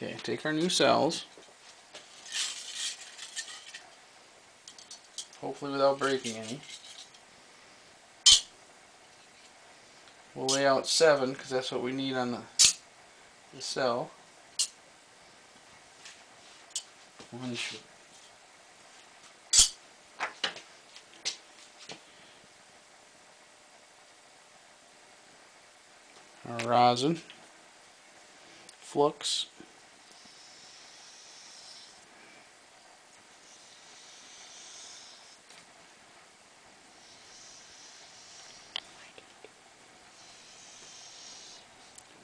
Okay, take our new cells, hopefully without breaking any. We'll lay out 7 because that's what we need on the cell. One short. Our rosin, flux,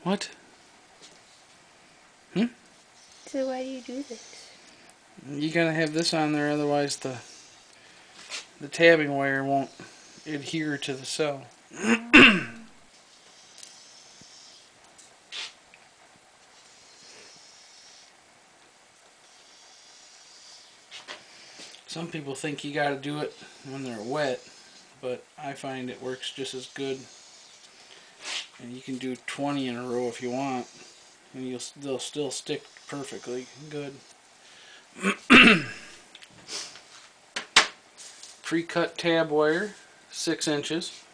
what? So why do you do this? You gotta have this on there, otherwise the tabbing wire won't adhere to the cell. Some people think you gotta do it when they're wet, but I find it works just as good. And you can do 20 in a row if you want, and they'll still stick perfectly good. Pre-cut tab wire, 6 inches.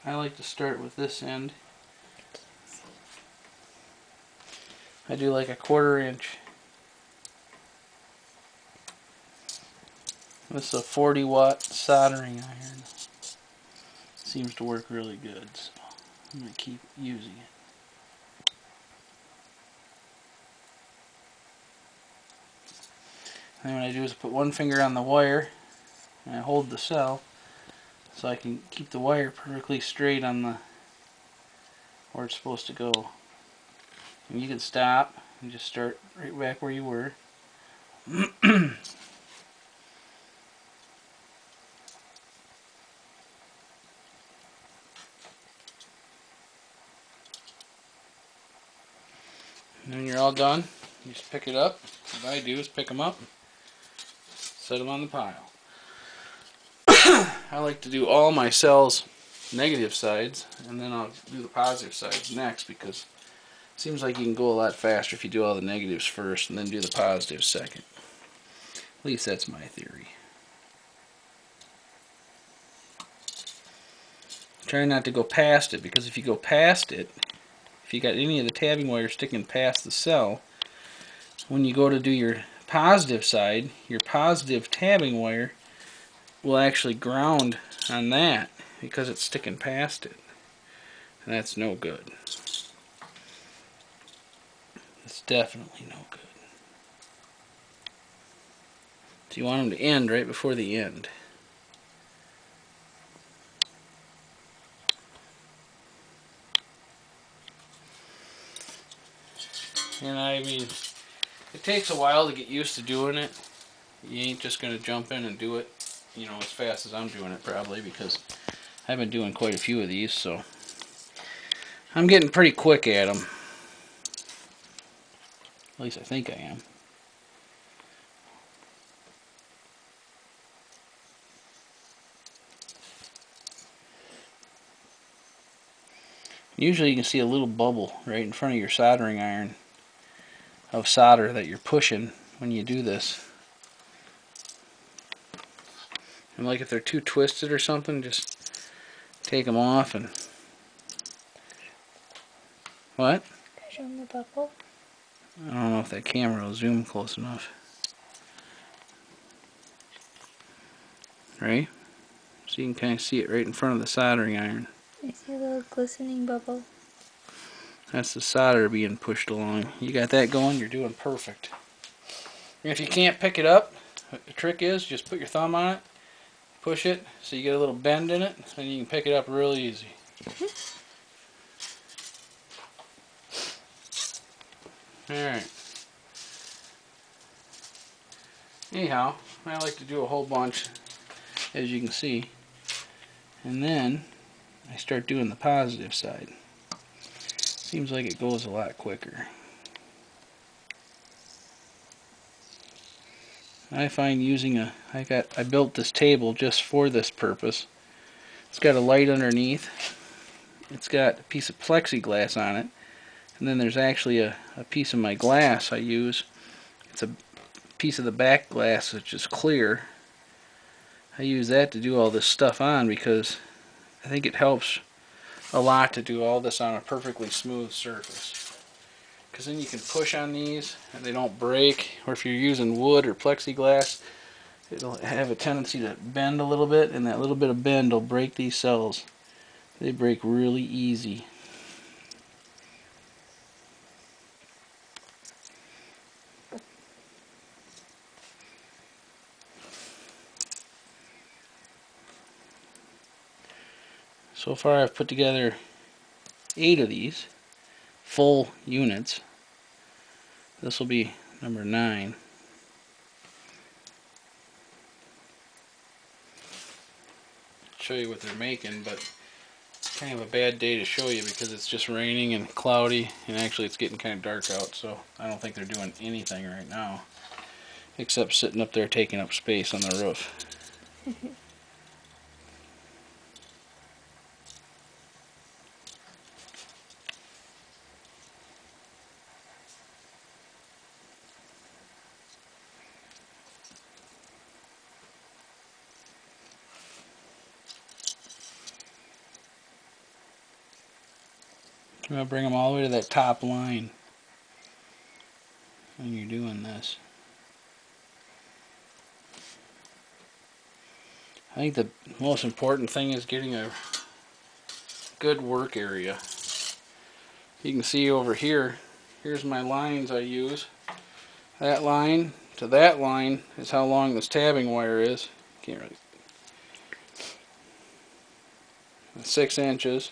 I like to start with this end. I do like a 1/4 inch. This is a 40-watt soldering iron. Seems to work really good, so I'm going to keep using it. And then what I do is put one finger on the wire and I hold the cell so I can keep the wire perfectly straight on where it's supposed to go. And you can stop and just start right back where you were. And when you're all done, you just pick it up. What I do is pick them up, set them on the pile. I like to do all my cells negative sides, and then I'll do the positive sides next, because it seems like you can go a lot faster if you do all the negatives first and then do the positives second. At least that's my theory. Try not to go past it, because if you go past it, if you got any of the tabbing wire sticking past the cell, when you go to do your positive side, your positive tabbing wire will actually ground on that because it's sticking past it. And that's no good. It's definitely no good. So you want them to end right before the end. And I mean, it takes a while to get used to doing it. You ain't just going to jump in and do it, you know, as fast as I'm doing it, probably, because I've been doing quite a few of these, so I'm getting pretty quick at them. At least I think I am. Usually you can see a little bubble right in front of your soldering iron of solder that you're pushing when you do this. And like if they're too twisted or something, just take them off and... What? Show them the bubble. I don't know if that camera will zoom close enough. Right? So you can kind of see it right in front of the soldering iron. I see a little glistening bubble. That's the solder being pushed along. You got that going, you're doing perfect. And if you can't pick it up, the trick is just put your thumb on it, push it so you get a little bend in it, and you can pick it up real easy. Alright. Anyhow, I like to do a whole bunch, as you can see. And then I start doing the positive side. Seems like it goes a lot quicker. I find using I built this table just for this purpose. It's got a light underneath. It's got a piece of plexiglass on it. And then there's actually a piece of my glass I use. It's a piece of the back glass which is clear. I use that to do all this stuff on because I think it helps a lot to do all this on a perfectly smooth surface. Because then you can push on these and they don't break. Or if you're using wood or plexiglass, it'll have a tendency to bend a little bit, and that little bit of bend will break these cells. They break really easy. So far I've put together 8 of these full units. This will be number 9. Show you what they're making, but it's kind of a bad day to show you because it's just raining and cloudy, and actually it's getting kind of dark out, so I don't think they're doing anything right now except sitting up there taking up space on the roof. I'm going to bring them all the way to that top line when you're doing this. I think the most important thing is getting a good work area. You can see over here, here's my lines I use. That line to that line is how long this tabbing wire is. Can't really. 6 inches.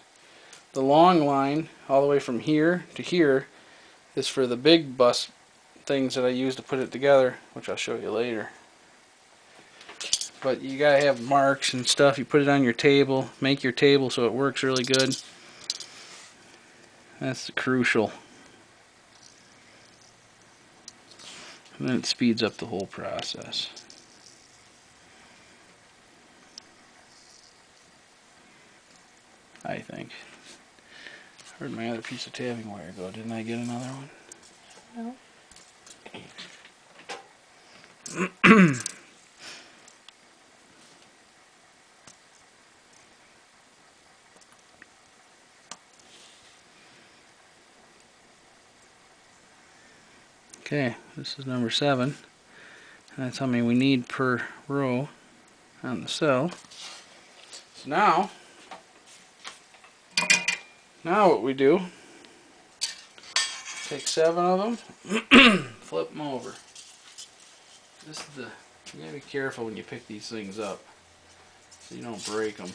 The long line, all the way from here to here, is for the big bus things that I use to put it together, which I'll show you later. But you gotta have marks and stuff. You put it on your table, make your table so it works really good. That's crucial. And then it speeds up the whole process. I think. Where'd my other piece of tabbing wire go? Didn't I get another one? No. Okay, this is number 7. And that's how many we need per row on the cell. So now what we do, take 7 of them, flip them over. This is you gotta be careful when you pick these things up so you don't break them.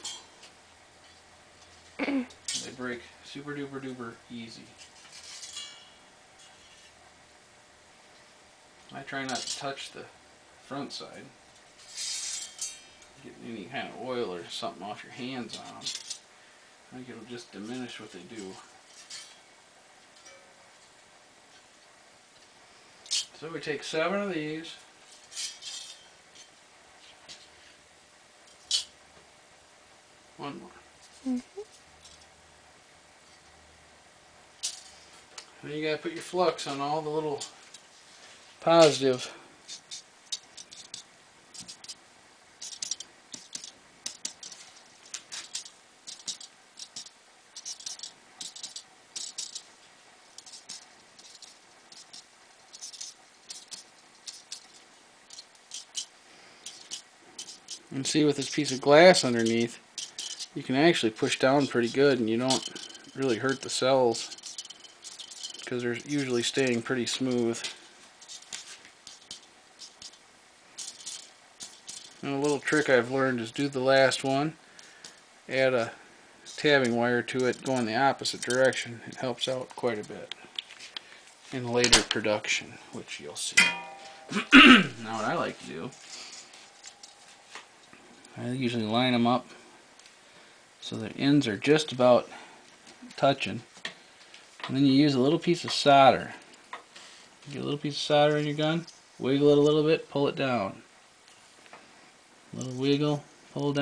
They break super duper duper easy. I try not to touch the front side. Get any kind of oil or something off your hands on them. I think it'll just diminish what they do. So we take 7 of these. One more. Then you gotta put your flux on all the little positive. And see, with this piece of glass underneath, you can actually push down pretty good and you don't really hurt the cells because they're usually staying pretty smooth. And a little trick I've learned is do the last one, add a tabbing wire to it going the opposite direction. It helps out quite a bit in later production, which you'll see. Now what I like to do, I usually line them up so the ends are just about touching, and then you use a little piece of solder. Get a little piece of solder in your gun, wiggle it a little bit, pull it down. A little wiggle, pull down.